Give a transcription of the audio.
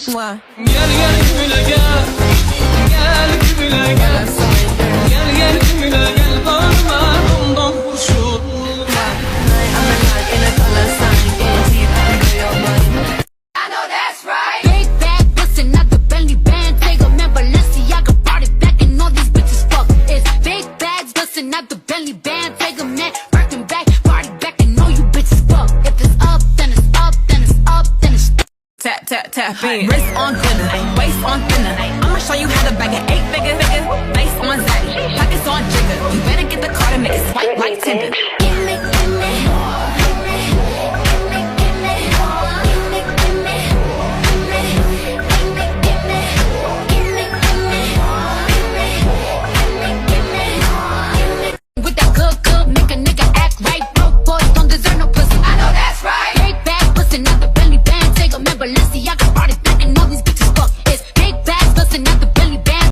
Gel gel kümüle gel. Gel kümüle gel. Gel kümüle gel. Bağırma ondan kurşunla. I know that's right. Big bag, bustin' out the Bentley band. Take a man, Balenciaga brought it back, and all these bitches fuck. It's big bags, bustin' out the Bentley band. Take a man, working back, party back, and all you bitches fuck. If it's up, then it's up, then it's up, then it's Tap, tap, tap in. Wrist on glitter, waist on thinner. I'ma show you how to bag an 8-figure. Face on zaddy, pockets on jigger. You better get the card and make it swipe like Tinder.